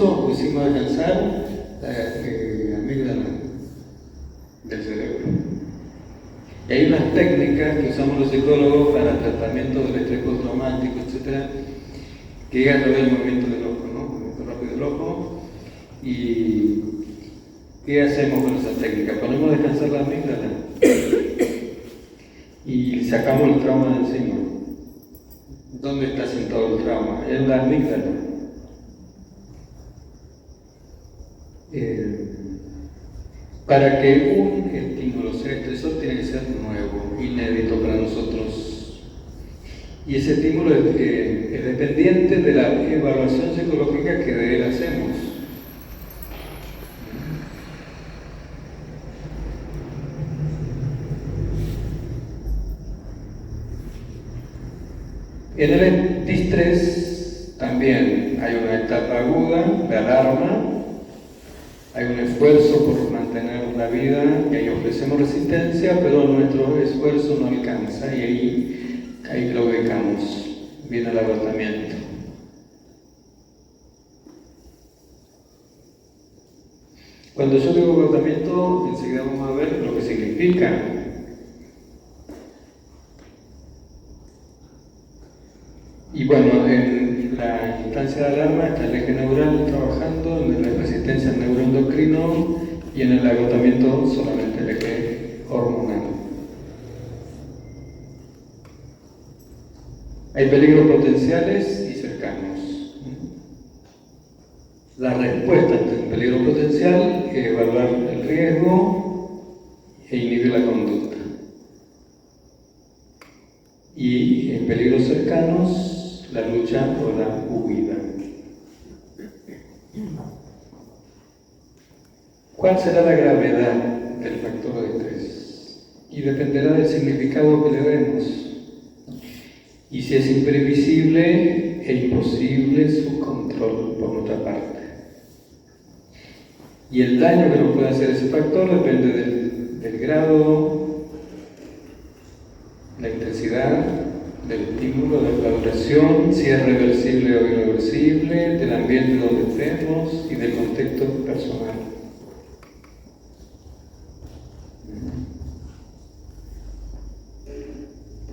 eso pusimos a descansar la amígdala del cerebro. Y hay unas técnicas que usamos los psicólogos para tratamiento del estrés postraumático, etcétera, que llega a través del movimiento del ojo, ¿no? El movimiento rápido del ojo. ¿Y qué hacemos con esa técnica? Ponemos a descansar la amígdala y sacamos el trauma de encima. ¿Dónde está sentado el trauma? En la amígdala. Para que un estímulo sea estresor tiene que ser nuevo, inédito para nosotros. Y ese estímulo es dependiente de la evaluación psicológica que de él hacemos. En el distrés también hay una etapa aguda de alarma, hay un esfuerzo por mantener la vida y ahí ofrecemos resistencia, pero nuestro esfuerzo no alcanza y ahí claudicamos, viene el agotamiento. Cuando yo digo agotamiento, enseguida vamos a ver lo que significa. Y bueno, en la instancia de alarma está el eje neural trabajando, en la resistencia al neuroendocrino y en el agotamiento solamente el eje hormonal. Hay peligros potenciales y cercanos. La respuesta ante un peligro potencial es evaluar el riesgo e inhibir la conducta. Y en peligros cercanos, la lucha o la huida. ¿Cuál será la gravedad del factor de estrés? Y dependerá del significado que le demos. Y si es imprevisible e imposible su control por nuestra parte. Y el daño que nos puede hacer ese factor depende del grado, la intensidad del estímulo, de la duración, si es reversible o irreversible, del ambiente donde estemos y del contexto personal.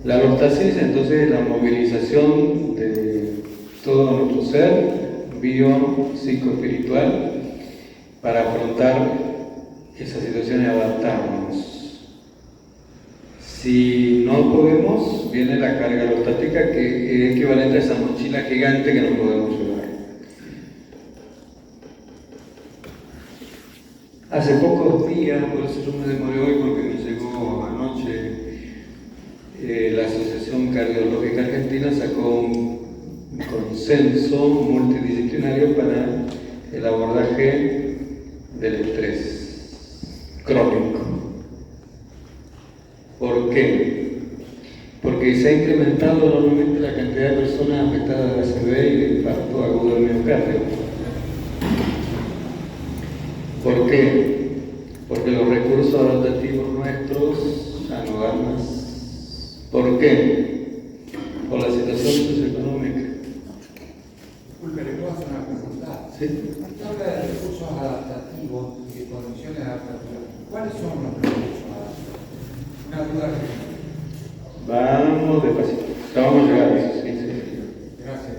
La alostasis entonces es la movilización de todo nuestro ser, bio-psico-espiritual, para afrontar esa situación y adaptarnos. Si no podemos, viene la carga alostática, que es equivalente a esa mochila gigante que no podemos llevar. Hace pocos días, por eso yo me demoré hoy porque me llegó anoche, la Asociación Cardiológica Argentina sacó un consenso multidisciplinario para el abordaje del estrés crónico. ¿Por qué? Porque se ha incrementado enormemente la cantidad de personas afectadas de ACV y de infarto agudo del miocardio. ¿Por qué? Porque los recursos adaptativos nuestros ya no dan más. ¿Por qué? Por la situación socioeconómica. Disculpe, ¿le puedo hacer una pregunta? Sí. Usted habla de recursos adaptativos y de condiciones adaptativas. ¿Cuáles son los recursos adaptativos? Una duda que... Vamos despacito. Ya vamos a llegar a eso. Sí. Gracias.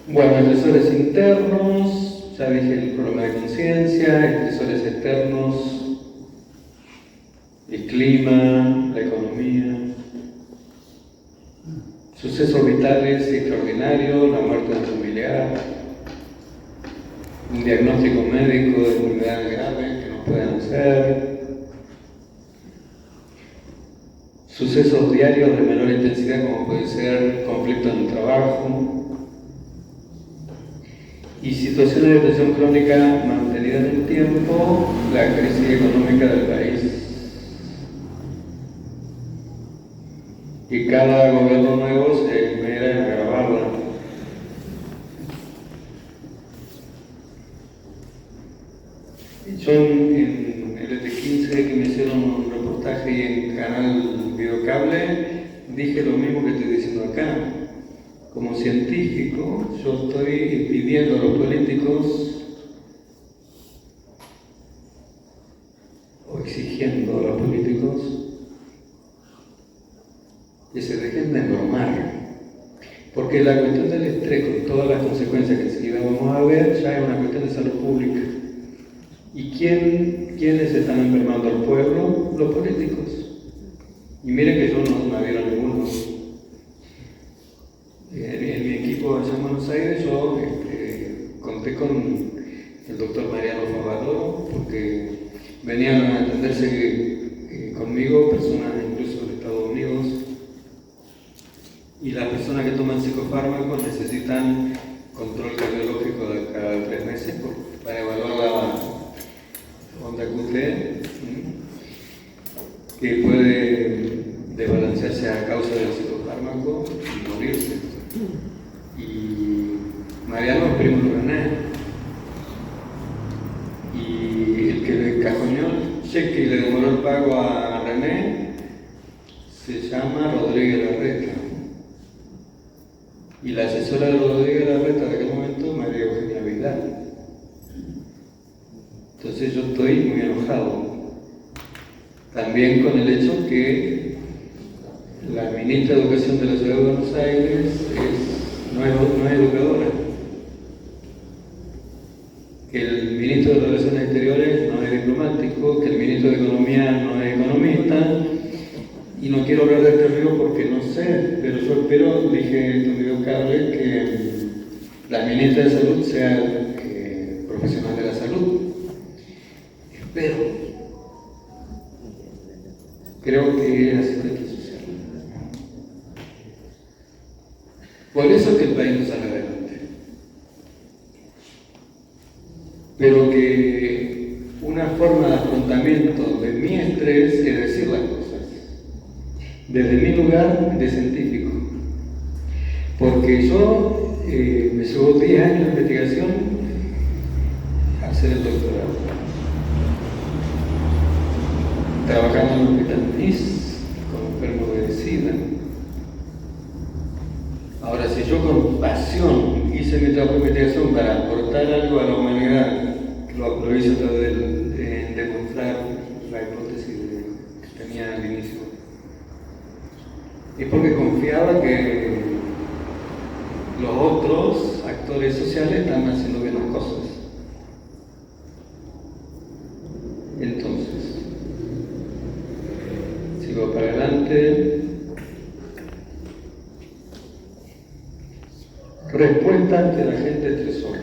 Bueno, estresores internos, ya dije el problema de conciencia, estresores externos, el clima, la economía, sucesos vitales y extraordinarios, la muerte de un familiar, un diagnóstico médico de enfermedad grave que no pueden hacer, sucesos diarios de menor intensidad como puede ser conflicto en el trabajo, y situaciones de presión crónica mantenida en el tiempo, la crisis económica del país. Y cada gobierno nuevo se esmera en agravarla. Yo en el ET15 que me hicieron un reportaje y en Canal Videocable dije lo mismo que estoy diciendo acá. como científico, yo estoy pidiendo a los políticos o exigiendo a los políticos que se dejen de embromar, porque la cuestión del estrés, con todas las consecuencias que enseguida vamos a ver, ya es una cuestión de salud pública. ¿Y quiénes están enfermando al pueblo? Los políticos. Y miren que yo no había ninguno. En mi equipo allá en Buenos Aires yo conté con el doctor Mariano Favadoro, porque venían a atenderse conmigo personas incluso de Estados Unidos, y las personas que toman psicofármacos necesitan control cardiológico de cada 3 meses para evaluar la onda QT, que puede desbalancearse a causa del psicofármaco y morirse. Y Mariano es primo de René, y el que le cajoneó el cheque y le demoró el pago a René se llama Rodríguez Larreta, y la asesora de Rodríguez Larreta de aquel momento, María Eugenia Vidal. Entonces yo estoy muy enojado también con el hecho que la ministra de Educación de la Ciudad de Buenos Aires no es educadora, que el ministro de Relaciones Exteriores no es diplomático, que el ministro de Economía no es economista, y no quiero hablar de este río porque no sé, pero yo espero, dije en un video cable, que la ministra de Salud sea profesional de la salud. Espero. Creo que es asistente social. Por eso es que el país no sale adelante. Pero que una forma de afrontamiento de mi estrés es decir las cosas. Desde mi lugar de científico. Porque yo me llevo 10 años de investigación a hacer el doctorado. Trabajando en el hospital MIS con enfermos de SIDA. Ahora, si yo con pasión hice mi trabajo de investigación para aportar algo a la humanidad, lo hice a través de demostrar la hipótesis que tenía al inicio, es porque confiaba que los otros actores sociales están haciendo bien las cosas. Entonces, sigo para adelante. Respuesta ante la gente estresor.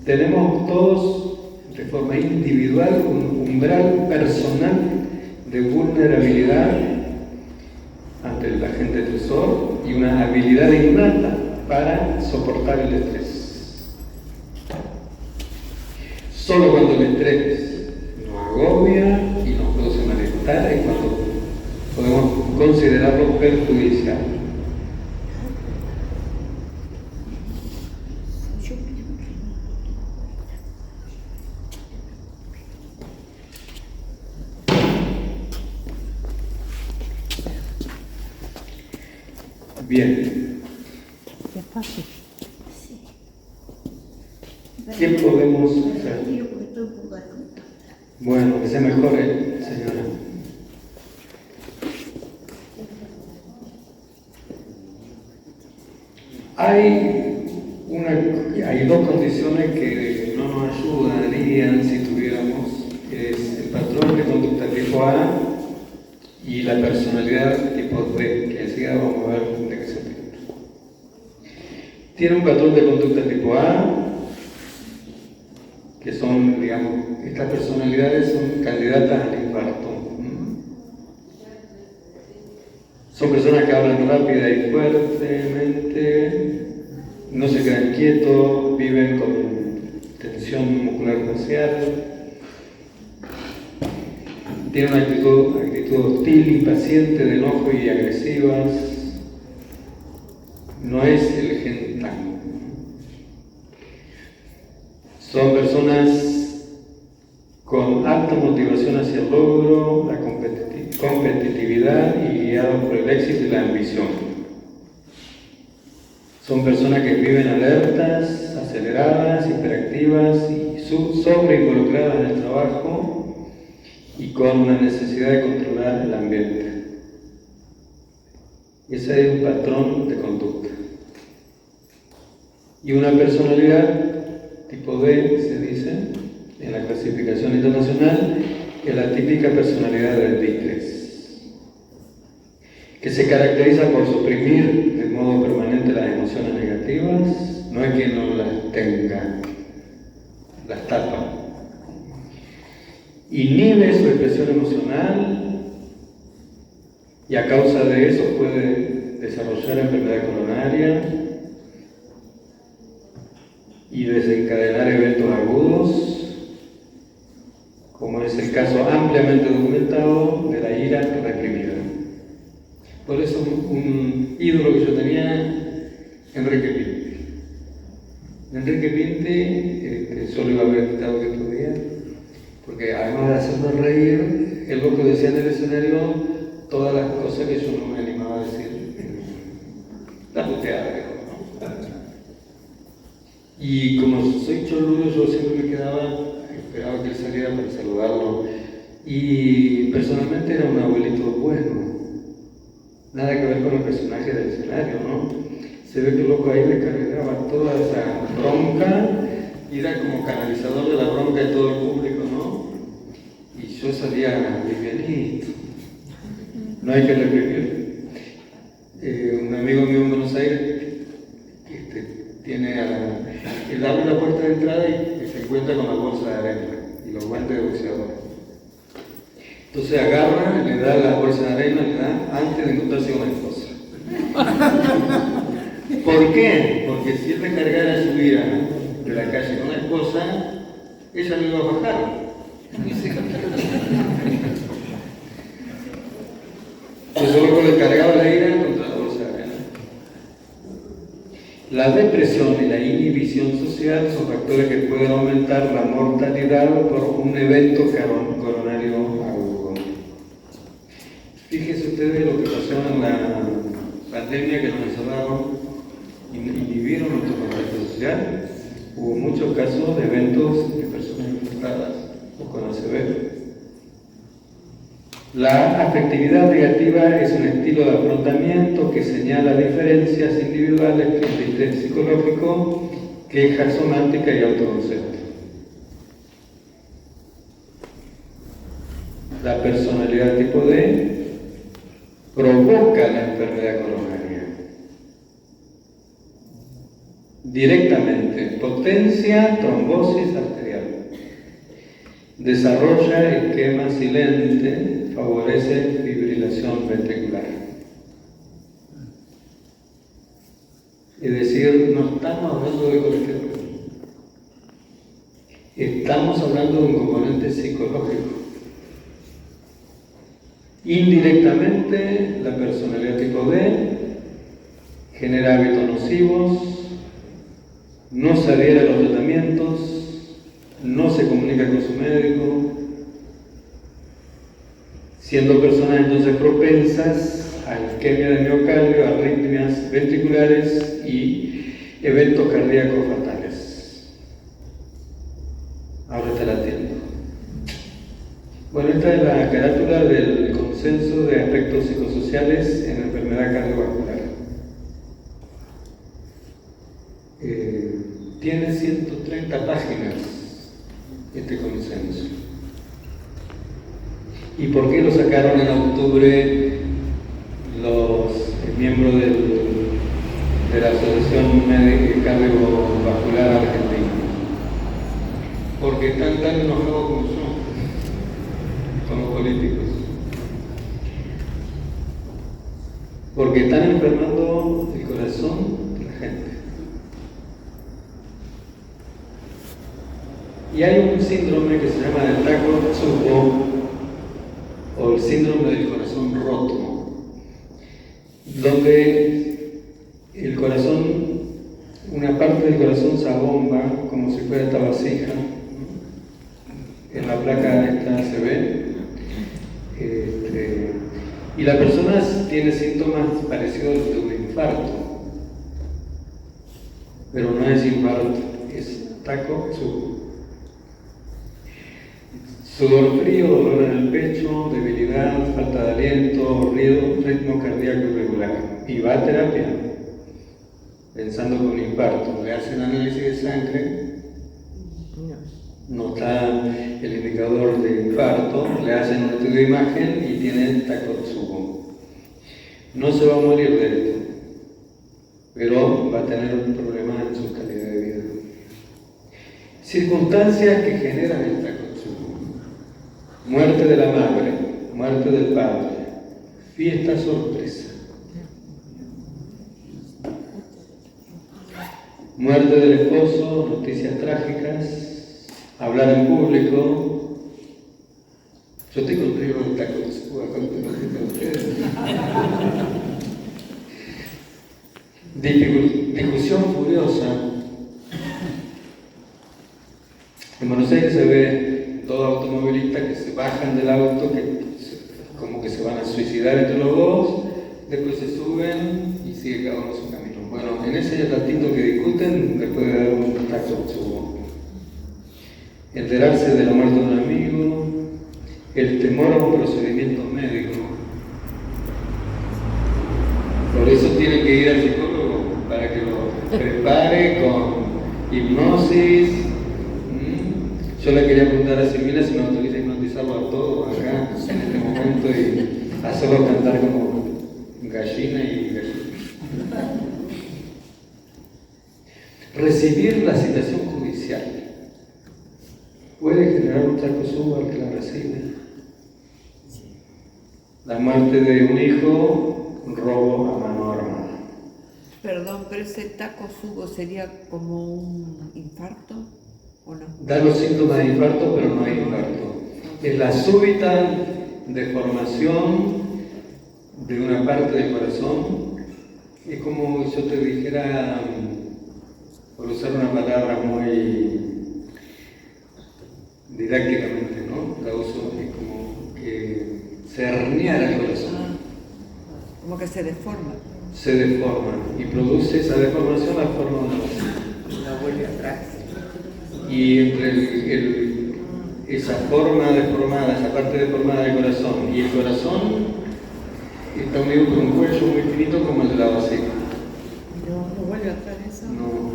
Tenemos todos, de forma individual, un umbral personal de vulnerabilidad ante la gente estresor y una habilidad innata para soportar el estrés. Solo cuando el estrés nos agobia y nos produce malestar es cuando podemos considerarlo perjudicial. Bien. Qué fácil. ¿Qué podemos hacer? Bueno, que se mejore, señora. Hay dos condiciones que no nos ayudarían si tuviéramos, es el patrón de conducta tipo A y la personalidad tipo B, que enseguida vamos a ver de qué se trata. Tiene un patrón de conducta tipo A, que son, digamos, estas personalidades son candidatas al infarto. Son personas que hablan rápida y fuertemente, no se quedan quietos, viven con tensión muscular facial, tienen una actitud hostil, impaciente, de enojo y agresivas. No es el gen tango. Son personas con alta motivación hacia el logro, la competitividad y guiados por el éxito y la ambición. Son personas que viven alertas, aceleradas, hiperactivas y sobreinvolucradas en el trabajo y con una necesidad de controlar el ambiente. Ese es un patrón de conducta. Y una personalidad tipo D, se dice, en la clasificación internacional, es la típica personalidad del D3, que se caracteriza por suprimir de modo permanente las emociones negativas, no es que no las tenga, las tapa. Inhibe su expresión emocional y a causa de eso puede desarrollar enfermedad coronaria y desencadenar eventos agudos, como es el caso ampliamente documentado de la ira reprimida. Por eso un ídolo que yo tenía, Enrique Pinti. Enrique Pinti solo iba a ver quitado que otro día, porque además de hacernos reír, el loco decía en el escenario todas las cosas que yo no me animaba a decir. La puteada, ¿no? Y como soy choludo, yo siempre me esperaba que él saliera para saludarlo. Y personalmente era un abuelito bueno. Nada que ver con el personaje del escenario, ¿no? Se ve que el loco ahí le cargaba toda esa bronca y era como canalizador de la bronca de todo el público, ¿no? Y yo salía livianito. No hay que reprimir. Un amigo mío en Buenos Aires él abre la puerta de entrada y se encuentra con la bolsa de arena y los guantes de boxeador. Entonces agarra, le da la bolsa de arena, le da antes de encontrarse con la esposa. ¿Por qué? Porque si él recargara su ira de la calle con la esposa, ella no iba a bajar. Entonces luego le cargaba la ira contra la bolsa de arena. La depresión y la inhibición social son factores que pueden aumentar la mortalidad por un evento coronario agudo. Fíjense ustedes lo que pasó en la pandemia, que nos encerraron y inhibieron nuestro contacto social. Hubo muchos casos de eventos de personas infectadas o con ACV. La afectividad negativa es un estilo de afrontamiento que señala diferencias individuales entre estrés psicológico, queja somática y autoconcepto. La personalidad tipo D provoca la enfermedad coronaria. Directamente, potencia trombosis arterial. Desarrolla esquema silente, favorece fibrilación ventricular. Es decir, no estamos hablando de colesterol. Estamos hablando de un componente psicológico. Indirectamente, la personalidad tipo D genera hábitos nocivos, no se adhiere a los tratamientos, no se comunica con su médico, siendo personas entonces propensas a isquemia de miocardio, arritmias ventriculares y eventos cardíacos fatales. Ahora está latiendo. Bueno, esta es la carátula del consenso de aspectos psicosociales en enfermedad cardiovascular. Tiene 130 páginas este consenso. ¿Y por qué lo sacaron en octubre los miembros de la Asociación Cardiovascular Argentina? Porque están tan enojados como yo, con los políticos. Porque están enfermando el corazón de la gente. Y hay un síndrome que se llama el Takotsubo, o el síndrome del corazón roto, donde el corazón, una parte del corazón se abomba como si fuera esta vasija. En la placa esta se ve. Y la persona tiene síntomas parecidos a los de un infarto. pero no es infarto, es Takotsubo. Sudor frío, dolor en el pecho, debilidad, falta de aliento, ritmo cardíaco irregular. Y va a terapia, pensando con infarto. Le hacen análisis de sangre, no está el indicador de infarto, le hacen un estudio de imagen y tiene Takotsubo. No se va a morir de esto, pero va a tener un problema en su calidad de vida. Circunstancias que generan el Takotsubo. Muerte de la madre, muerte del padre, fiesta sorpresa, muerte del esposo, noticias trágicas, hablar en público. Yo estoy con río de Takotsubo, acá con ustedes. Discusión furiosa. En Buenos Aires se ve dos automovilistas que se bajan del auto, como que se van a suicidar entre los dos, después se suben y sigue cada uno su camino. Bueno, en ese ratito que discuten, le puede dar un Takotsubo. Enterarse de la muerte de un amigo, el temor a un procedimiento médico. Por eso tiene que ir al psicólogo, para que lo prepare con hipnosis. Yo le quería preguntar a Silvina si me autoriza a hipnotizarlo a todos acá en este momento y hacerlo cantar como gallina y gallina. Recibir la citación judicial puede generar un Takotsubo al que la recibe. La muerte de un hijo, robo a mano armada. Perdón, pero ese Takotsubo sería como un infarto. ¿O no? Da los síntomas de infarto, pero no hay infarto. Es la súbita deformación de una parte del corazón. Es como yo te dijera, por usar una palabra muy didácticamente, ¿no? La uso, es como que se herniara el corazón. Como que se deforma. Se deforma y produce esa deformación la forma de una vacina. La vuelve atrás. Y entre esa forma deformada, esa parte deformada del corazón y el corazón está unido por un cuello muy finito como el de la vasija. ¿No vuelve atrás eso? No.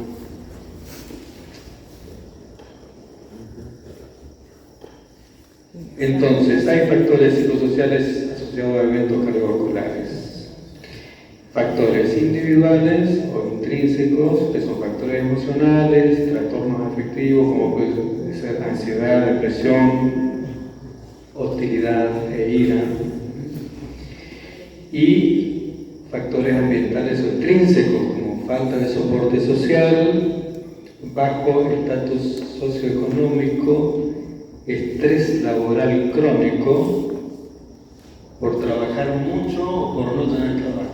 Entonces, hay factores psicosociales asociados a eventos cardiovasculares. Factores individuales o intrínsecos, que son factores emocionales, trastornos afectivos, como puede ser ansiedad, depresión, hostilidad e ira. Y factores ambientales o intrínsecos, como falta de soporte social, bajo estatus socioeconómico, estrés laboral crónico, por trabajar mucho o por no tener trabajo.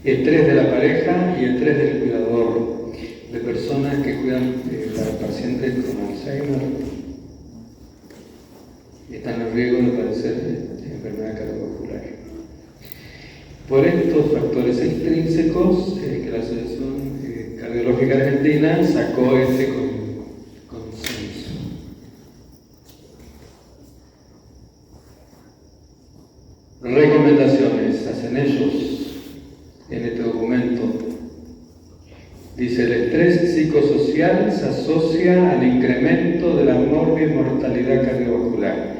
Estrés de la pareja y estrés del cuidador, de personas que cuidan a pacientes con Alzheimer y están en riesgo de padecer enfermedad cardiovascular. Por estos factores extrínsecos, que la Asociación Cardiológica Argentina sacó este consenso. Recomendaciones hacen ellos en este documento. Dice: el estrés psicosocial se asocia al incremento de la mortalidad cardiovascular,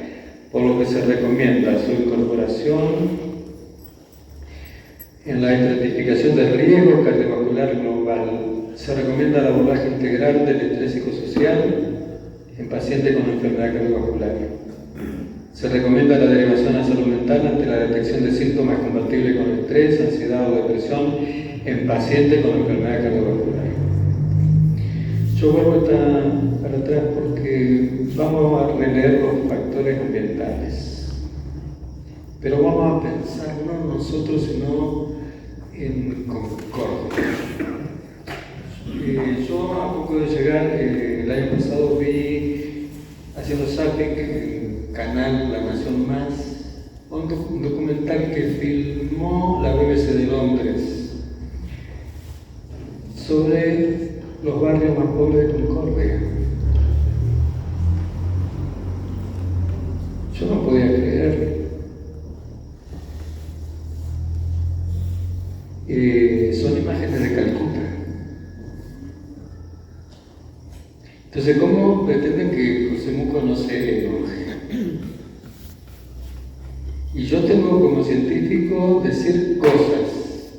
por lo que se recomienda su incorporación en la estratificación del riesgo cardiovascular global. Se recomienda el abordaje integral del estrés psicosocial en pacientes con enfermedad cardiovascular. Se recomienda la derivación a salud mental ante la detección de síntomas compatibles con estrés, ansiedad o depresión en pacientes con enfermedad cardiovascular. Yo vuelvo para atrás porque vamos a releer los factores ambientales. Pero vamos a pensar no en nosotros, sino en Concord. Yo a poco de llegar, el año pasado vi, haciendo zapping en canal La Nación Más, un documental que filmó la BBC de Londres sobre los barrios más pobres de Concordia. Yo no podía creer. Son imágenes de Calcuta. Entonces, ¿cómo pretenden que José Muco no se enoje? Y yo tengo como científico decir cosas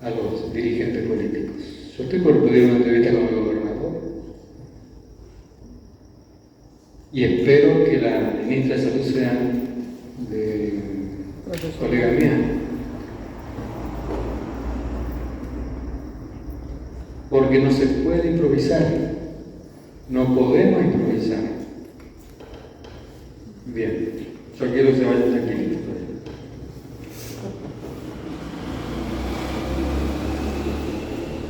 a los dirigentes políticos. Yo estoy por pedir una entrevista con el gobernador y espero que la ministra de Salud sea de colega mía. Porque no se puede improvisar, no podemos improvisar. Bien, yo quiero que se vayan tranquilitos.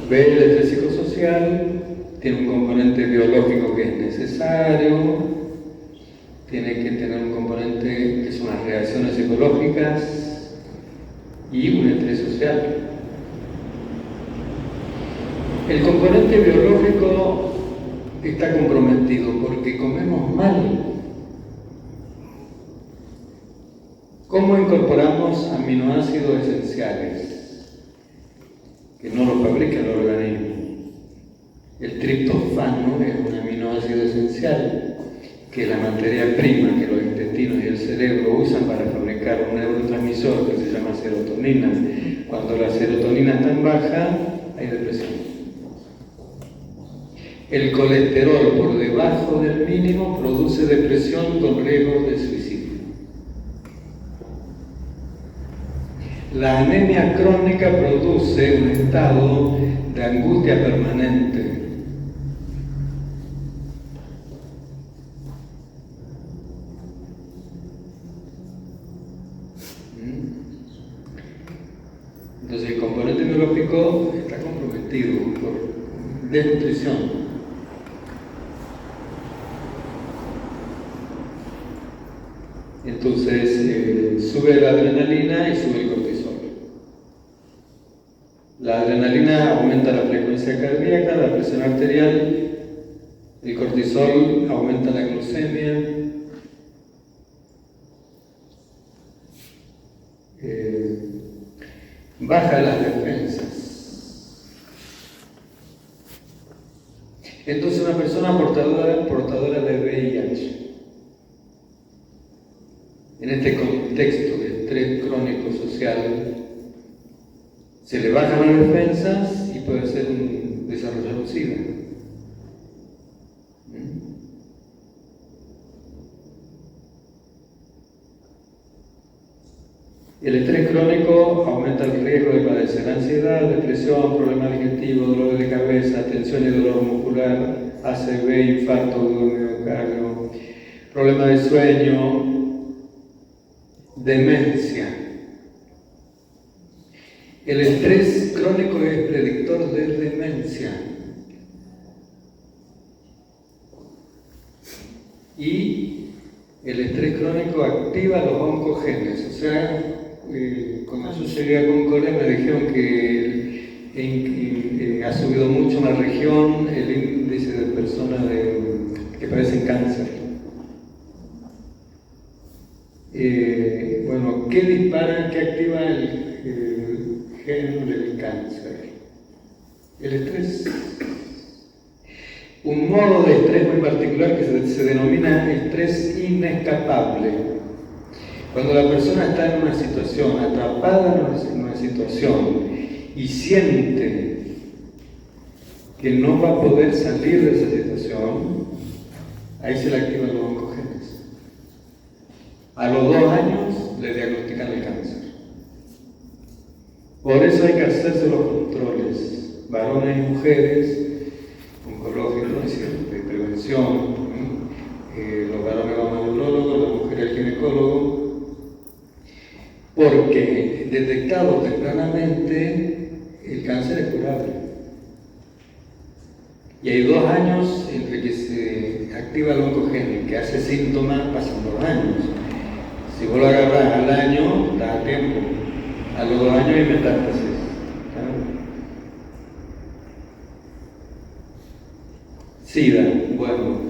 Ve, el estrés psicosocial tiene un componente biológico que es necesario, tiene que tener un componente que son las reacciones psicológicas y un estrés social. El componente biológico está comprometido porque comemos mal. ¿Cómo incorporamos aminoácidos esenciales? Que no lo fabrica el organismo. El triptofano es un aminoácido esencial que la materia prima que los intestinos y el cerebro usan para fabricar un neurotransmisor que se llama serotonina. Cuando la serotonina está en baja, hay depresión. El colesterol por debajo del mínimo produce depresión con riesgo de suicidio. La anemia crónica produce un estado de angustia permanente. Entonces el componente biológico está comprometido por desnutrición. Entonces sube la adrenalina y sube el cortisol. La adrenalina aumenta la frecuencia cardíaca, la presión arterial, el cortisol aumenta la glucemia, baja las defensas. Entonces una persona portadora de VIH, en este contexto de estrés crónico social, se le bajan las defensas y puede ser un desarrollo de SIDA. El estrés crónico aumenta el riesgo de padecer ansiedad, depresión, problemas digestivos, dolor de cabeza, tensión y dolor muscular, ACV, infarto agudo de miocardio, problemas de sueño, demencia. El estrés crónico es predictor de demencia. Y el estrés crónico activa los oncogenes. O sea, cuando yo llegué a Concordia me dijeron que ha subido mucho en la región el índice de personas que padecen cáncer. Bueno, ¿qué dispara, qué activa el gen del cáncer? El estrés. Un modo de estrés muy particular que se denomina estrés inescapable. Cuando la persona está en una situación, atrapada en una situación y siente que no va a poder salir de esa situación, ahí se le activan los oncogenes. A los 2 años le diagnostican el cáncer. Por eso hay que hacerse los controles, varones y mujeres, oncológicos, de prevención. Los varones van al neurólogo, las mujeres al ginecólogo, porque detectado tempranamente el cáncer es curable. Y hay 2 años entre que se activa el oncogéneo, que hace síntomas, pasan 2 años. Si vos lo agarrás al año, da tiempo. A los 2 años hay metástasis. SIDA, bueno,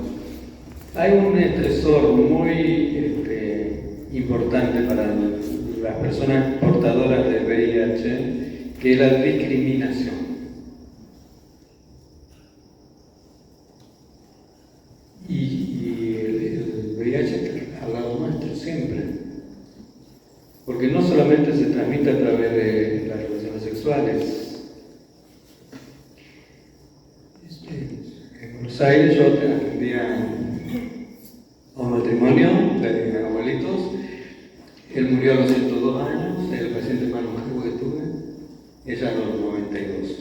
hay un estresor muy importante para las personas portadoras del VIH, que es la discriminación. Y el VIH está al lado nuestro siempre, porque no solamente se transmite a través de las relaciones sexuales. En Buenos Aires yo atendía a un matrimonio de abuelitos. Él murió a los 102 años, el paciente más longevo que tuve, ella a los 92.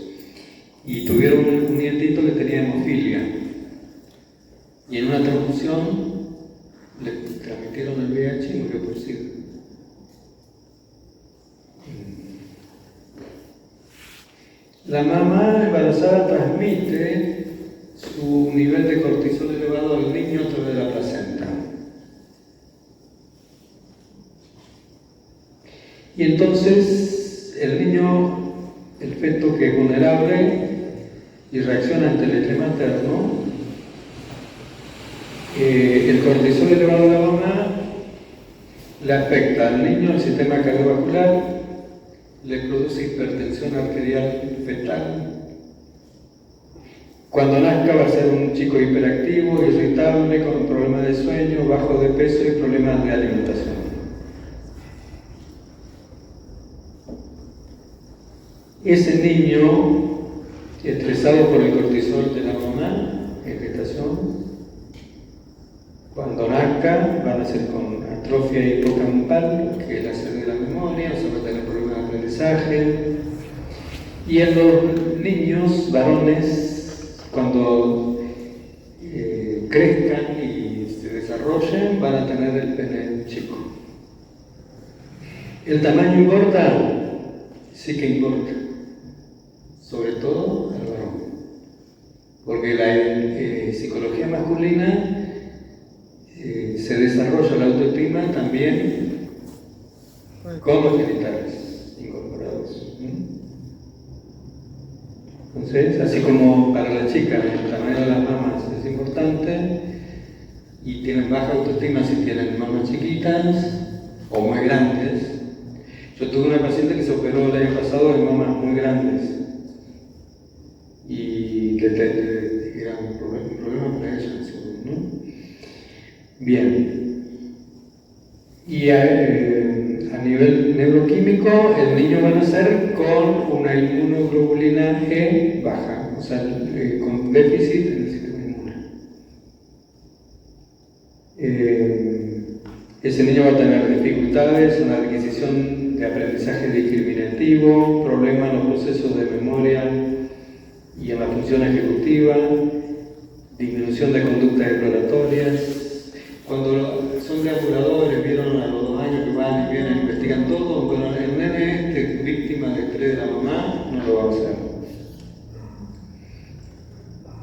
Y tuvieron un nietito que tenía hemofilia. Y en una transfusión le transmitieron el VIH y murió por SIDA. La mamá embarazada transmite su nivel de cortisol elevado al niño a través de la placenta. Y entonces el niño, el feto que es vulnerable y reacciona ante el estrés materno, el cortisol elevado de la mamá le afecta al niño el sistema cardiovascular, le produce hipertensión arterial fetal. Cuando nazca va a ser un chico hiperactivo, irritable, con problemas de sueño, bajo de peso y problemas de alimentación. Ese niño, estresado por el cortisol de la mamá en gestación, cuando nazca va a nacer con atrofia hipocampal, que es la sede de la memoria, o sea, va a tener problemas de aprendizaje. Y en los niños varones, cuando crezcan y se desarrollen, van a tener el pene chico. ¿El tamaño importa? Sí que importa, sobre todo al varón, porque la psicología masculina se desarrolla la autoestima también con los genitales incorporados. Entonces, así como para la chica el tamaño de las mamas es importante y tienen baja autoestima si tienen mamas chiquitas o muy grandes. Yo tuve una paciente que se operó el año pasado de mamas muy grandes y que era un problema para ella, ¿no? Bien. Y a nivel neuroquímico, el niño va a nacer con una inmunoglobulina G baja, o sea, con déficit en el sistema inmune. Ese niño va a tener dificultades en la adquisición de aprendizaje discriminativo, problemas en los procesos de memoria y en la función ejecutiva, disminución de conductas exploratorias. Cuando son deambuladores, vieron a los 2 años que van y vienen, investigan todo, bueno, el nene víctima de estrés de la mamá, no lo va a hacer.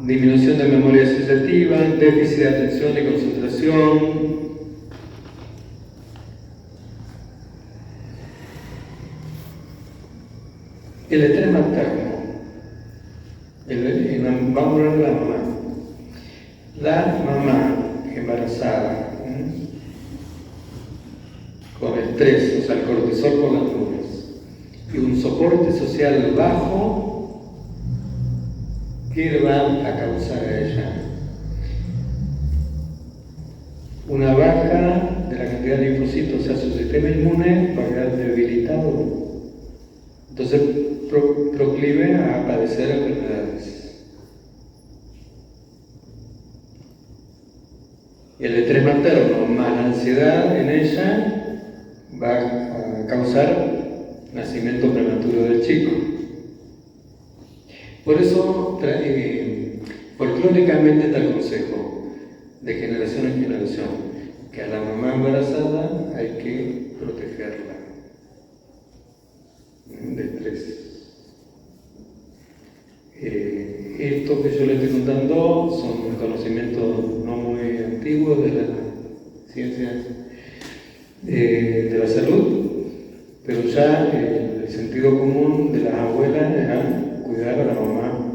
Disminución de memoria asociativa, déficit de atención y concentración. El estrés materno. Vamos a hablar de la mamá. La mamá embarazada, con estrés, o sea, el cortisol por las nubes, y un soporte social bajo, ¿qué le va a causar a ella? Una baja de la cantidad de linfocitos, o sea, su sistema inmune va a quedar debilitado. Entonces, proclive a padecer enfermedades. El estrés materno más la ansiedad en ella va a causar nacimiento prematuro del chico. Por eso, folclóricamente está el consejo de generación en generación, que a la mamá embarazada hay que protegerla de estrés. Esto que yo les estoy contando son conocimientos no muy antiguos de las ciencias de la salud, pero ya el sentido común de las abuelas era cuidar a la mamá.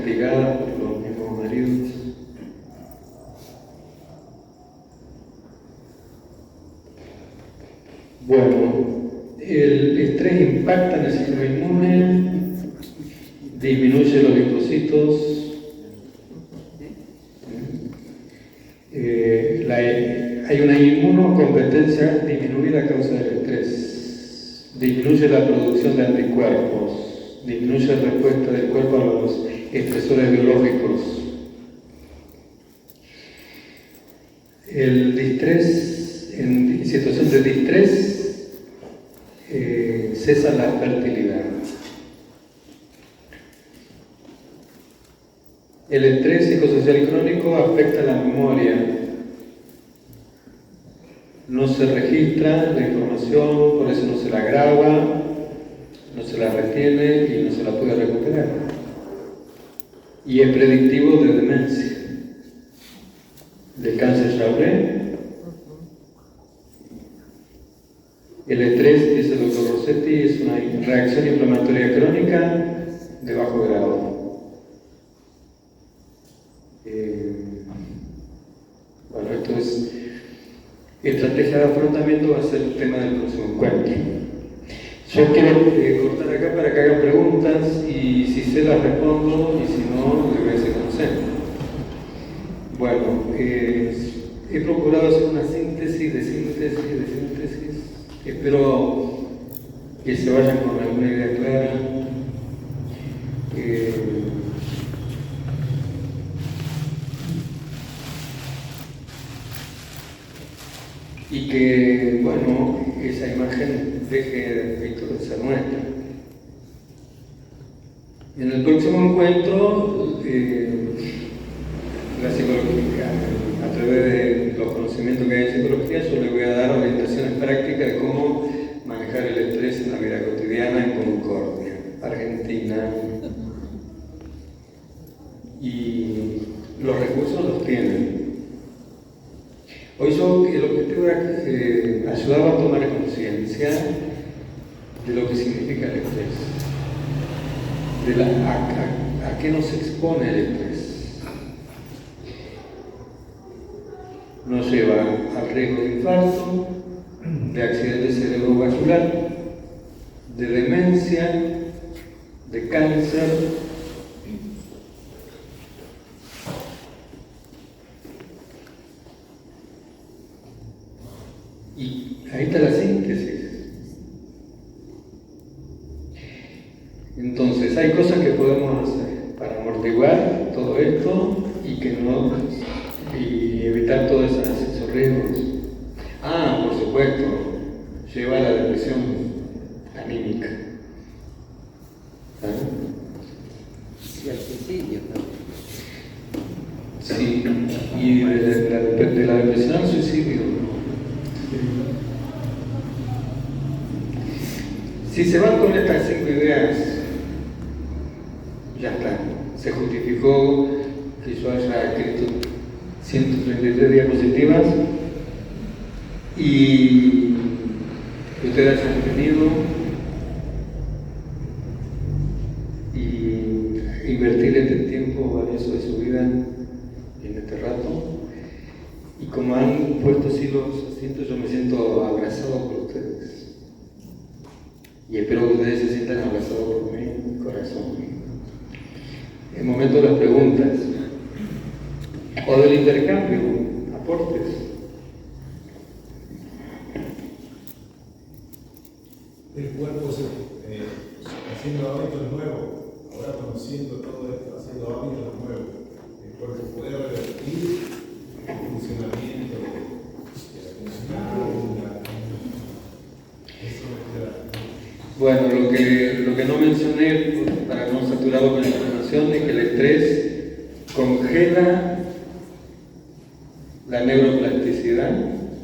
castigadas por los mismos maridos. Bueno, el estrés impacta en el sistema inmune, disminuye los linfocitos, hay una inmunocompetencia disminuida a causa del estrés, disminuye la producción de anticuerpos, disminuye la respuesta del cuerpo a los estresores biológicos. El distrés, en situación de distrés, cesa la fertilidad. El estrés psicosocial crónico afecta la memoria. No se registra la información, por eso no se la graba, no se la retiene y no se la puede recuperar. Y es predictivo de demencia. De cáncer ya hablé. El estrés, dice el doctor Rossetti, es una reacción inflamatoria crónica de bajo grado. Bueno, esto es estrategia de afrontamiento, va a ser el tema del próximo encuentro. Yo quiero cortar acá para que hagan preguntas y si sé las respondo y si no, le voy a decir que no sé. Bueno, he procurado hacer una síntesis de síntesis. Espero que se vayan con alguna idea clara. Y que, bueno, esa imagen deje de ser nuestra. En el próximo encuentro, la psicología, a través de los conocimientos que hay en psicología, yo le voy a dar orientaciones prácticas de cómo manejar el estrés en la vida cotidiana en Concordia, Argentina. Y los recursos los tienen. Hoy yo el objetivo era ayudar a tomar conciencia de lo que significa el estrés, a qué nos expone el estrés. Nos lleva al riesgo de infarto, de accidente cerebrovascular, de demencia, de cáncer. Y ahí está la síntesis. Entonces, hay cosas que podemos hacer para amortiguar todo esto y evitar todos esos riesgos. Por supuesto, lleva a la depresión anímica. Y al suicidio también. Sí, y de la depresión al suicidio. Si se van con estas 5 ideas, ya está. Se justificó que yo haya escrito 133 diapositivas y que ustedes hayan tenido y invertir este tiempo valioso de su vida en este rato. Y como han puesto así los asientos, yo me siento abrazado por ustedes. Y espero que ustedes se sientan abrazados por mi corazón. En el momento de las preguntas o del intercambio, aportes. El cuerpo haciendo hábitos nuevos, ahora conociendo todo esto, haciendo hábitos nuevos. El cuerpo puede revertir el funcionamiento de la funcionalidad. Eso es claro. Bueno, lo que no mencioné, para no saturarlo con la información, es que el estrés congela la neuroplasticidad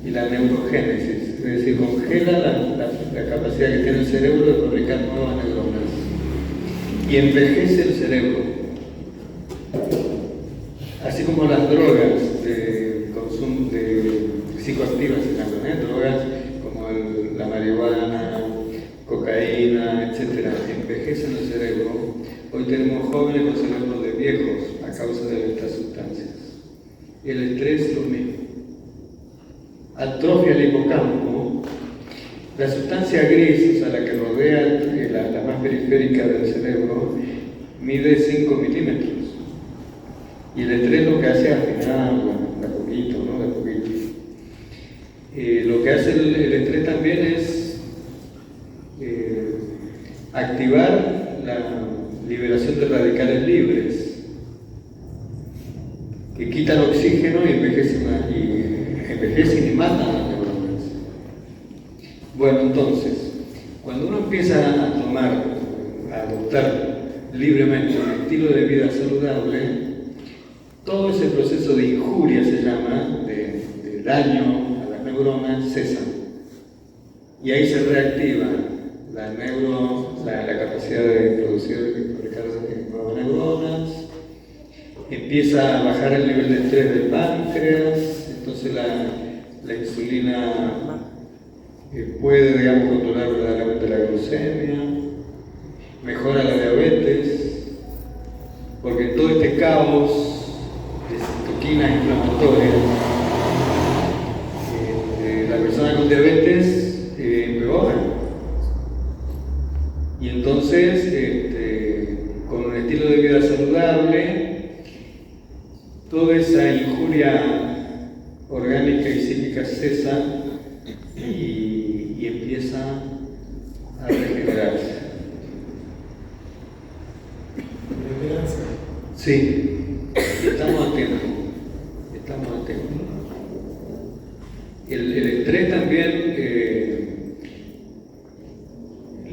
y la neurogénesis, es decir, congela la capacidad que tiene el cerebro de fabricar nuevas neuronas y envejece el cerebro. Así como las drogas de consumo de psicoactivas se llaman, drogas como la marihuana, cocaína, etcétera, envejecen el cerebro. Hoy tenemos jóvenes con cerebros de viejos a causa de estas sustancias. El estrés es lo mismo. Atrofia el hipocampo. La sustancia gris, o sea, la que rodea la más periférica del cerebro, mide 5 milímetros. Y el estrés lo que hace es afinar, bueno, de a poquito, ¿no? De a poquito. Lo que hace el estrés también es activar la liberación de radicales libres, que quitan oxígeno y envejecen y matan las neuronas. Bueno, entonces, cuando uno empieza a adoptar libremente un estilo de vida saludable, todo ese proceso de injuria, se llama, de daño a las neuronas, cesa. Y ahí se reactiva la capacidad de producir y fabricar nuevas neuronas, empieza a bajar el nivel de estrés del páncreas, entonces la insulina puede, digamos, controlar verdaderamente la glucemia, mejora la diabetes, porque todo este caos de citoquinas inflamatorias, la persona con diabetes empeora. Y entonces, con un estilo de vida saludable, toda esa injuria orgánica y psíquica cesa y empieza a regenerarse. Sí, estamos a tiempo. El estrés también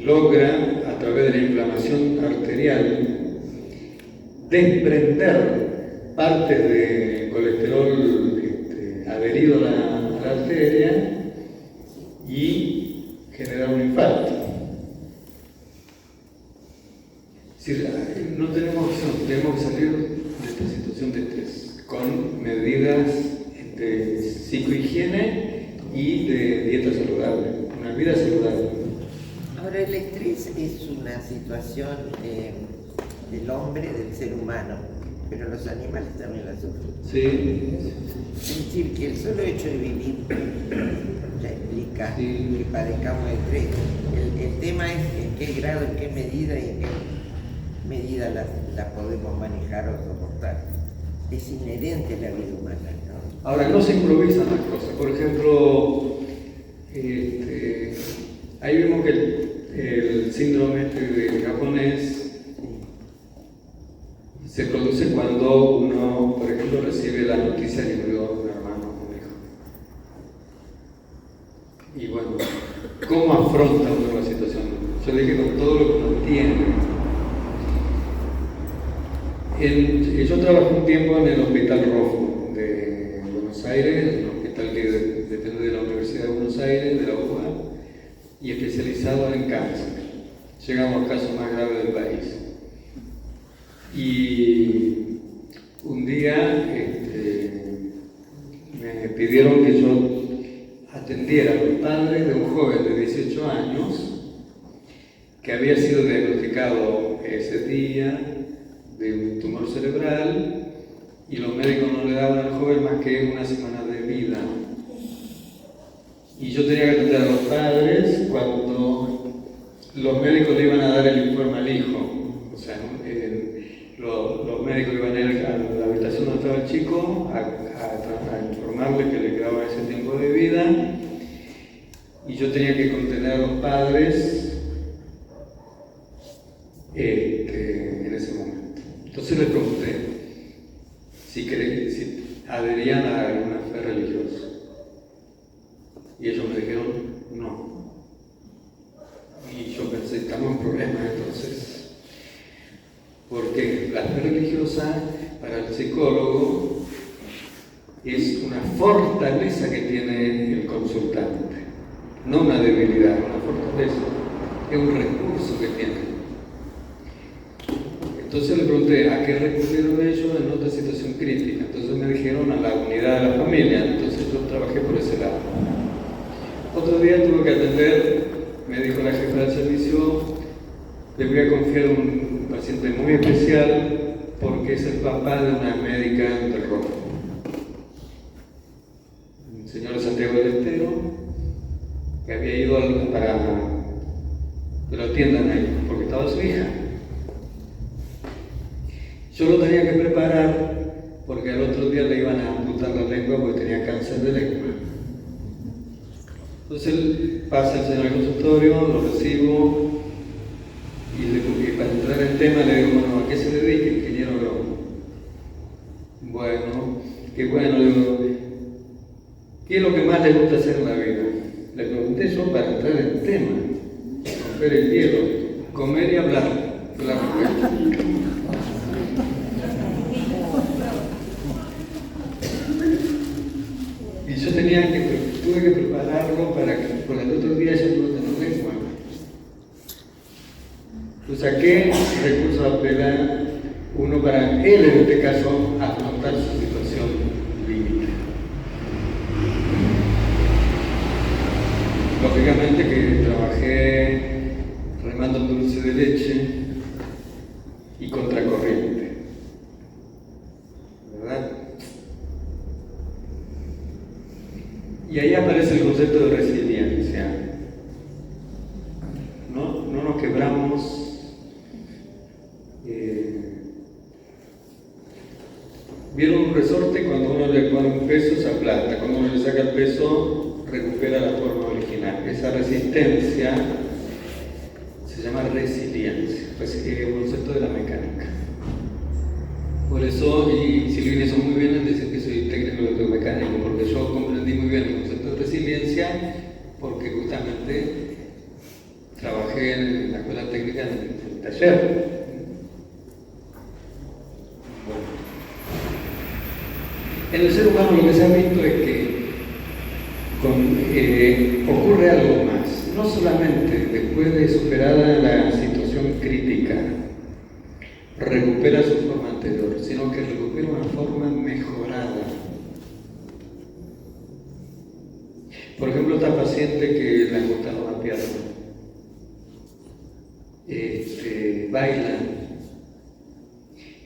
logra, a través de la inflamación arterial, desprender partes de colesterol adherido a la arteria y generar un infarto. Es decir, no tenemos opción, tenemos que salir de esta situación de estrés con medidas de psicohigiene y de dieta saludable, una vida saludable. Ahora, el estrés es una situación del hombre, del ser humano, pero los animales también la sufren. Sí. Es decir, que el solo hecho de vivir ya explica Sí. que padezcamos estrés. El tema es en qué grado, en qué medida y en qué medida la podemos manejar o soportar. Es inherente a la vida humana, ¿no? Ahora, no se improvisan las cosas. Por ejemplo, ahí vemos que el síndrome de japonés se produce cuando uno, por ejemplo, recibe la noticia de que murió un hermano o un hijo. Y bueno, ¿cómo afronta uno la situación? Yo dije con todo lo que uno tiene. Yo trabajé un tiempo en el Hospital Rojo de Buenos Aires, un hospital que depende de la Universidad de Buenos Aires, de la UBA, y especializado en cáncer. Llegamos al caso más grave del país. Y un día me pidieron que yo atendiera a los padres de un joven de 18 años que había sido diagnosticado ese día de un tumor cerebral y los médicos no le daban al joven más que una semana de vida. Y yo tenía que atender a los padres cuando los médicos le iban a dar el informe al hijo. O sea, los médicos iban a ir a la habitación donde estaba el chico a informarle que le quedaba ese tiempo de vida, y yo tenía que contener a los padres en ese momento. Entonces les pregunté si adherían a alguna fe religiosa. Y ellos me dijeron no. Y yo pensé, estamos en problemas entonces. Porque la fe religiosa para el psicólogo es una fortaleza que tiene el consultante, no una debilidad, una fortaleza, es un recurso que tiene. Entonces le pregunté, ¿a qué recurrieron ellos en otra situación crítica? Entonces me dijeron a la unidad de la familia, entonces yo trabajé por ese lado. Otro día tuve que atender, me dijo la jefa del servicio, le voy a confiar un paciente muy especial, porque es el papá de una médica del Rojo. El señor Santiago del Estero, que había ido para que lo atiendan ahí, porque estaba su hija. Yo lo tenía que preparar porque al otro día le iban a amputar la lengua porque tenía cáncer de lengua. Entonces él pasa el señor al consultorio, lo recibo y para entrar en tema le digo, bueno, ¿a qué se dedica el ingeniero agrónomo? Bueno, qué bueno, le digo, ¿qué es lo que más le gusta hacer en la vida? Le pregunté yo para entrar en tema, romper el hielo, comer y hablar. Fue la respuesta. Y yo tuve que prepararlo para que por el otro día yo no tenía lengua. Pues saqué recursos a apelar, uno para él en este caso afrontar su situación límite. Lógicamente que trabajé remando dulce de leche y contracorriente, ¿verdad? Y ahí aparece el concepto de resiliencia. No nos quebramos. ¿Vieron un resorte? Cuando uno le pone un peso se aplasta, cuando uno le saca el peso recupera la forma original. Esa resistencia se llama resiliencia, pues es un concepto de la mecánica. Por eso, y Silvina hizo muy bien en decir que soy técnico electromecánico, porque yo comprendí muy bien el concepto de resiliencia, porque justamente trabajé en la escuela técnica en el taller. Bueno. En el ser humano lo que se ha visto es que ocurre algo más. No solamente después de superada la situación crítica, recupera su forma anterior, sino que recupera una forma mejorada. Por ejemplo, esta paciente que le han gustado la pierna, baila.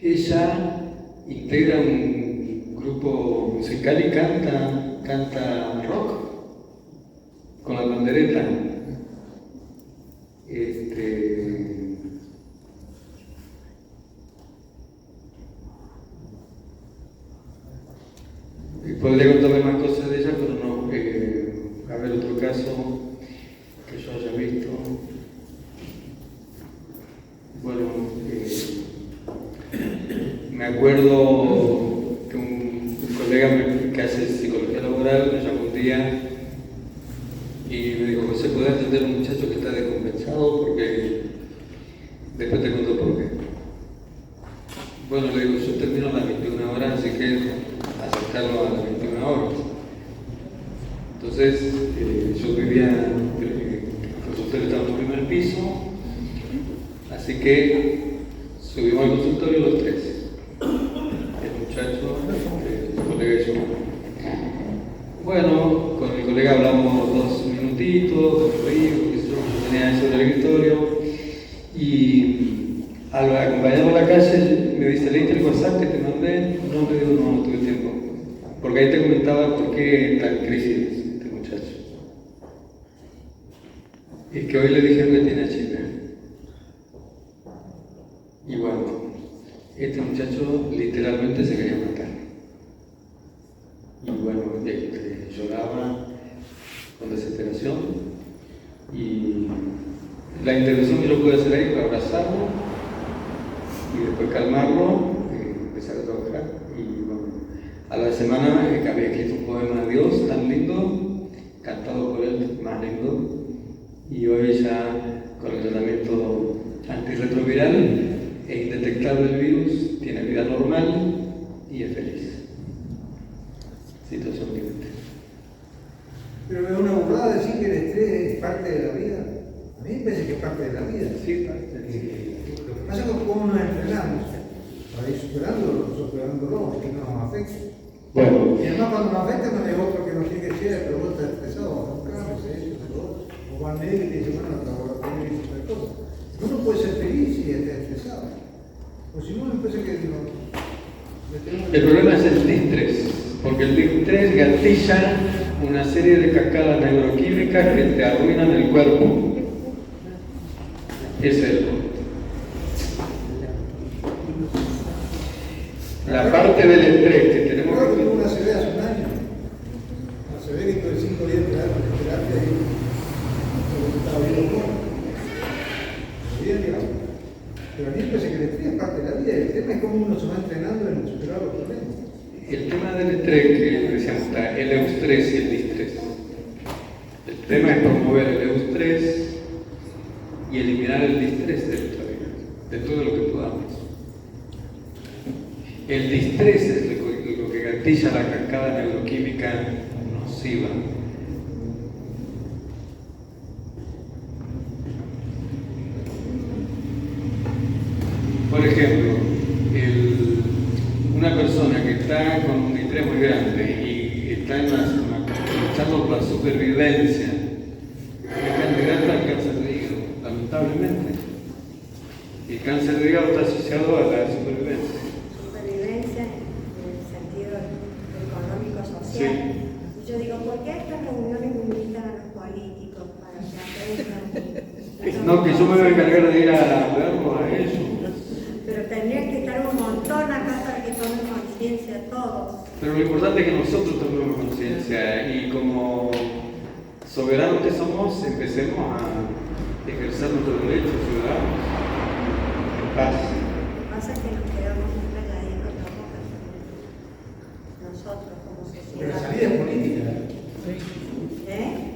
Ella integra un grupo musical y canta rock con la pandereta. Podría contarme más cosas de ella, pero no. A ver, otro caso que yo haya visto. Bueno, me acuerdo que un colega que hace psicología laboral me llamó un día y me dijo, José, ¿puedes atender a un muchacho que está descompensado? Porque después te cuento por qué. Bueno, le digo, yo termino a las 21 horas, así que acercarlo a las 21 horas. Entonces, yo vivía, el consultorio estaba en el primer piso, así que subimos al consultorio los tres. El muchacho, el colega y yo. Bueno, con mi colega hablamos 2 minutitos, qué sé yo tenía eso del escritorio, y al acompañarlo a la calle me dice, ¿leíste el WhatsApp que te mandé? No, le digo, no tuve tiempo. Porque ahí te comentaba por qué está en crisis este muchacho. Es que hoy le dijeron que tiene HIV. Y bueno, este muchacho literalmente se quería matar. Y bueno, lloraba con desesperación. Y la intervención que yo pude hacer ahí fue abrazarlo y después calmarlo, empezar a trabajar. Y bueno, a la semana que había escrito un poema a Dios tan lindo, cantado por él, más lindo. Y hoy ya con el tratamiento antirretroviral es indetectable el virus, tiene vida normal y es feliz. Situación límite. Pero es una burrada decir que el estrés es parte de la vida. A mí me parece que es parte de la vida. Sí, parte. Lo que pasa es que cómo nos entrenamos para ir superándolo, que no nos afecte. Bueno. Y además cuando nos afecta no es otro que nos tiene que decir, pero vos estás estresado, claro, o va al médico y dice, bueno, ahora tengo que hacer otra cosa. Uno puede ser feliz y estar estresado. Pues si no, me parece que digo, El problema es el distrés, porque el distrés gatilla una serie de cascadas neuroquímicas que te arruinan el cuerpo. Ese es el punto. La parte del estrés que tenemos creo que que... tuvo una CB hace un año. Una CB que tuve 5 días de terapia y estaba bien loco. Bien, digamos. Pero a mí me parece que el estrés es parte de la vida. El tema es cómo uno se va entrenando en superar los problemas. El tema del estrés que decíamos está el eustrés y el distrés. El tema es promover el eustrés y eliminar el distrés de nuestra vida, de todo lo que podamos. El distrés es lo que gatilla la cascada neuroquímica nociva. Por ejemplo, una persona que está con un distrés muy grande y está luchando por la supervivencia, es candidata al cáncer de hígado, lamentablemente. Y el cáncer de hígado está asociado a la supervivencia. Supervivencia en el sentido económico-social. Sí. Yo digo, ¿por qué a estas reuniones me invitan a los políticos para que aprendan? No, que yo me voy a encargar de ir a verlo a ellos. Pero tendrían que estar un montón acá para que tomen conciencia todos. Pero lo importante es que nosotros tomemos conciencia y como soberanos que somos, empecemos a ejercer nuestros derechos ciudadanos en paz. Lo que pasa es que nos quedamos muy calladitos tampoco nosotros como Pero la sociedad. salida es política.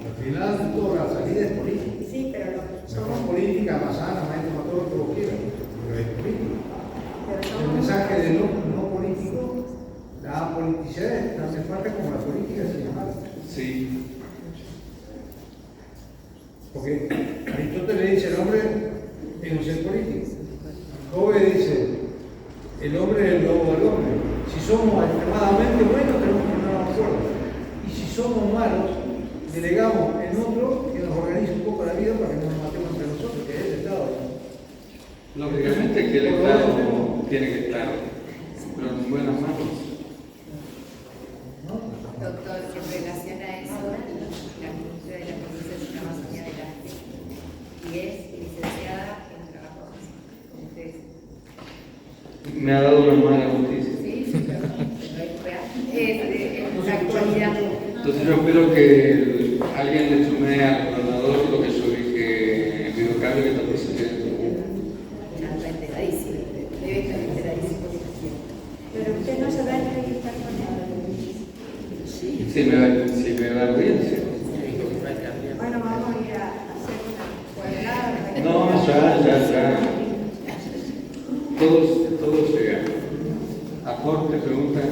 Al final, toda la salida es política. Sí, pero Somos política, Mazana, maestro, todo lo que vos quieras. Pero es política. El mensaje de no político, la politicidad también falta como la política se llama. Sí. Porque Aristóteles le dice el hombre es un ser político. Hobbes dice el hombre es el lobo del hombre. Si somos extremadamente buenos, tenemos que ponernos de acuerdo. Y si somos malos, delegamos en otro que nos organice un poco la vida para que no nos matemos entre nosotros, que es el Estado. Lógicamente que el Estado tiene que estar en buenas manos. Doctor, en relación a eso, la ministra de la Provincia se llama Sonia Velázquez y es licenciada en trabajo con ustedes. Me ha dado una mala noticia. Sí, perdón, no es real. En la actualidad. Entonces yo espero que alguien le sume al gobernador lo que yo dije en videocambio que está procediendo. Ya está enteradísimo, debe estar enteradísimo. Pero usted no se va a entrevistar con él. Si me da audiencia. Bueno, vamos a ir a hacer una No, ya. Todos llegan. Aportes, preguntas.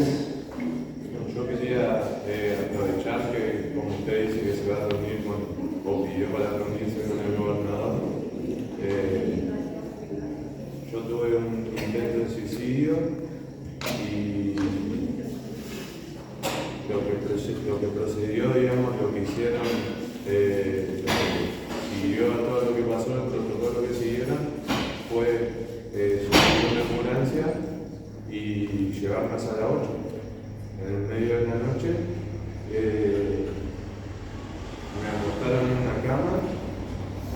Yo quería aprovechar que, como usted dice, que se va a reunir o pidió para reunirse con el gobernador. Yo tuve un intento de suicidio y lo que procedió, digamos, lo que hicieron, lo que siguió a todo lo que pasó, el protocolo que siguieron, fue subir una ambulancia y llevarnos a la 8. En el medio de la noche me acostaron en una cama,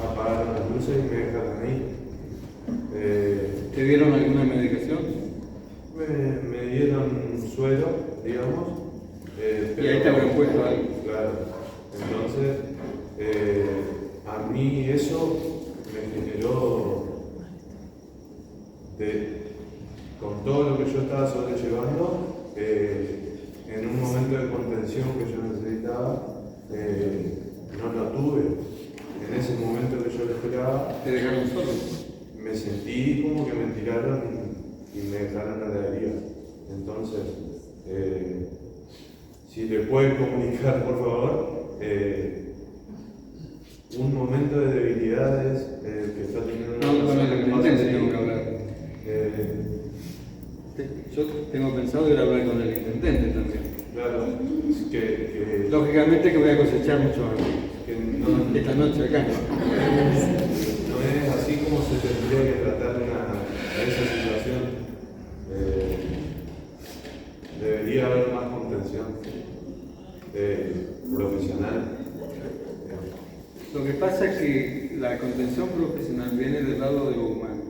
apagaron las luces y me dejaron ahí. ¿Te dieron alguna medicación? Me dieron suero, digamos. Y ahí te habrán puesto algo. Claro. Entonces, a mí eso me generó, con todo lo que yo estaba sobrellevando, en un momento de contención que yo necesitaba, no lo tuve. En ese momento que yo lo esperaba, ¿Te dejaron solo? me sentí como que me tiraron y me dejaron a la deriva. Entonces, si le pueden comunicar, por favor, un momento de debilidades que está teniendo una No, con el persona intendente así, tengo que hablar. Yo tengo pensado ir a hablar con el intendente también. claro, que Lógicamente que voy a cosechar mucho no esta noche acá. es así como se tendría que tratar a esa situación. debería haber más contención profesional. Lo que pasa es que la contención profesional viene del lado de lo humano.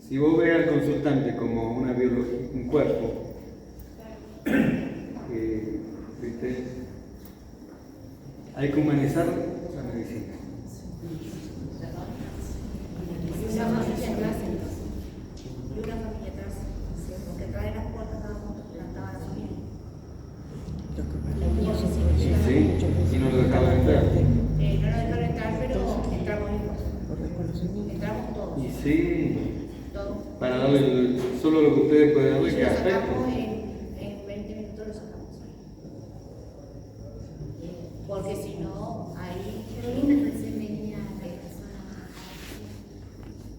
Si vos ves al consultante como una biología, un cuerpo, ¿viste? Hay que humanizar la medicina. Una familia atrás, y una familia atrás, porque atrás de las puertas estábamos plantaba la familia. Sí, y no lo dejaban entrar. No nos dejaron entrar, pero entramos hijos. Entramos todos. Y sí, Todos. para darle solo lo que ustedes pueden darle, Y que lo afecte. sacamos en 20 minutos, lo sacamos. Porque si no, ahí. Carolina recién venía la persona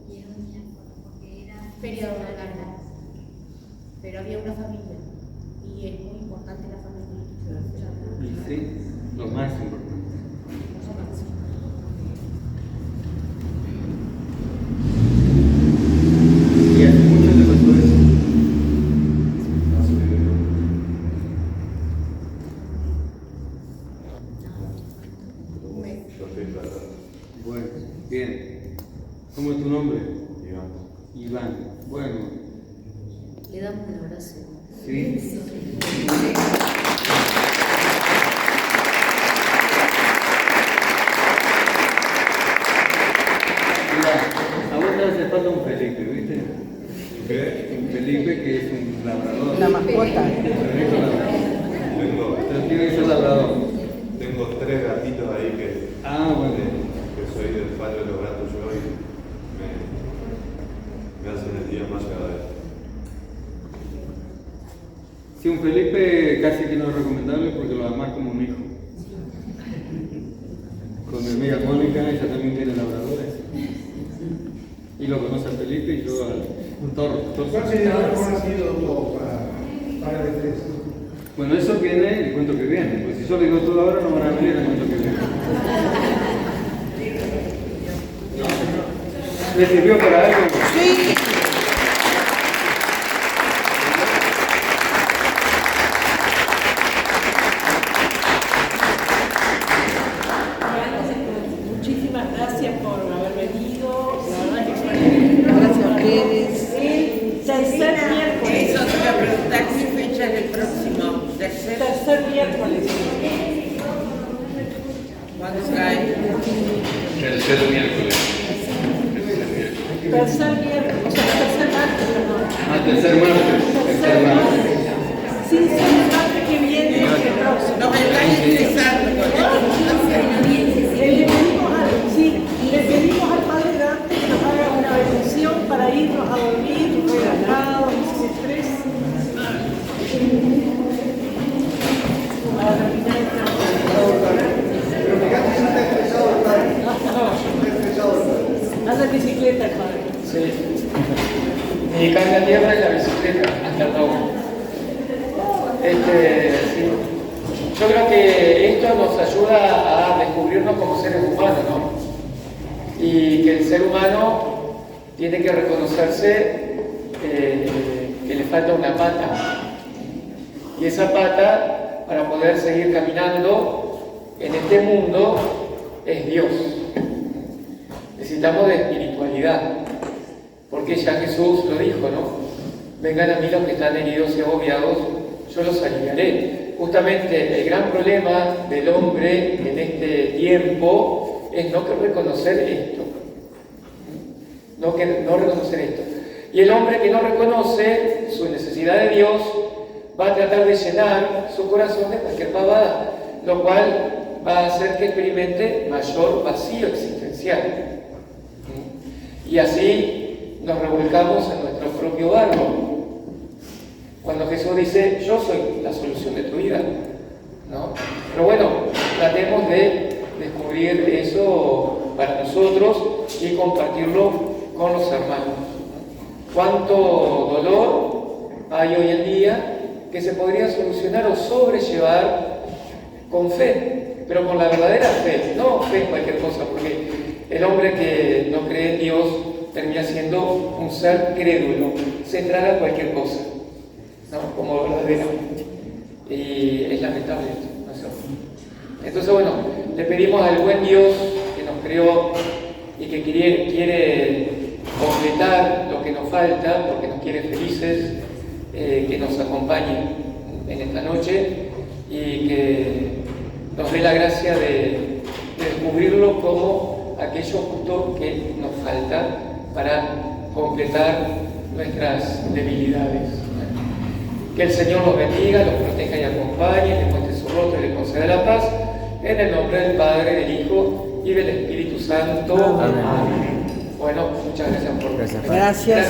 y era un miércoles porque era Feriado de larga. Pero había una familia. Y es muy importante la familia. Y sí, lo más importante. Y hace mucho te pasó eso. Yo estoy tratando. Bueno, bien. ¿Cómo es tu nombre? Iván. Iván. Bueno, le damos un abrazo. sí. Mira, a vos te hace falta un Felipe, ¿viste? ¿Qué? Un Felipe que es un labrador. La mascota. Pero tiene que ser labrador. Tengo 3 gatitos ahí que soy del palo de los gatos yo y me hacen el día más agradable. Sí, un Felipe casi que no es recomendable porque lo amas como un hijo. Con mi amiga Mónica, ella también tiene labradores. Y lo conoce a Felipe y yo al Toro. ¿Cuál sería el mejor antídoto para el estrés? Bueno, eso viene el cuento que viene, pues si yo le digo todo ahora no van a venir el cuento que viene. ¿Le sirvió para algo? Sí. Muchísimas gracias por haber venido. La verdad que Gracias a ustedes. tercer miércoles. Eso te voy a preguntar qué fecha es el próximo. Tercer miércoles. ¿Cuándo cae? Tercer miércoles. Tercer miércoles. O sea, tercer martes, perdón. Ah, tercer martes. Tercer martes. Sí, el martes que viene es el próximo. Nos está interesando con Le pedimos al Padre Dante que nos haga una bendición para irnos a dormir relajados y sin estrés. Para terminar esta Pero fíjate si está estresado el padre. Está estresado el padre. anda en bicicleta el Padre. Sí. Y cae en la tierra y la bicicleta hasta el agua. Sí. Yo creo que esto nos ayuda a descubrirnos como seres humanos, ¿no? Y que el ser humano tiene que reconocerse que le falta una pata. Y esa pata, para poder seguir caminando en este mundo, es Dios. Necesitamos de espiritualidad, porque ya Jesús lo dijo, ¿no? Vengan a mí los que están heridos y agobiados, yo los aliviaré. Justamente el gran problema del hombre en este tiempo es no reconocer esto. No reconocer esto. Y el hombre que no reconoce su necesidad de Dios va a tratar de llenar su corazón de cualquier pavada, lo cual va a hacer que experimente mayor vacío existencial. Y así nos revolcamos en nuestro propio barro. Cuando Jesús dice, yo soy la solución de tu vida, ¿no? Pero bueno, tratemos de descubrir eso para nosotros y compartirlo con los hermanos. ¿Cuánto dolor hay hoy en día que se podría solucionar o sobrellevar con fe? Pero con la verdadera fe, no fe en cualquier cosa, porque el hombre que no cree en Dios termina siendo un ser crédulo, se entrará a cualquier cosa, ¿no? Como la de la Entonces, bueno, le pedimos al buen Dios que nos creó y que quiere completar lo que nos falta, porque nos quiere felices, que nos acompañe en esta noche y que nos dé la gracia de descubrirlo como aquello justo que nos falta para completar nuestras debilidades. Que el Señor los bendiga, los proteja y acompañe, les muestre su rostro y les conceda la paz. En el nombre del Padre, del Hijo y del Espíritu Santo. Amén. Bueno, muchas gracias por Gracias.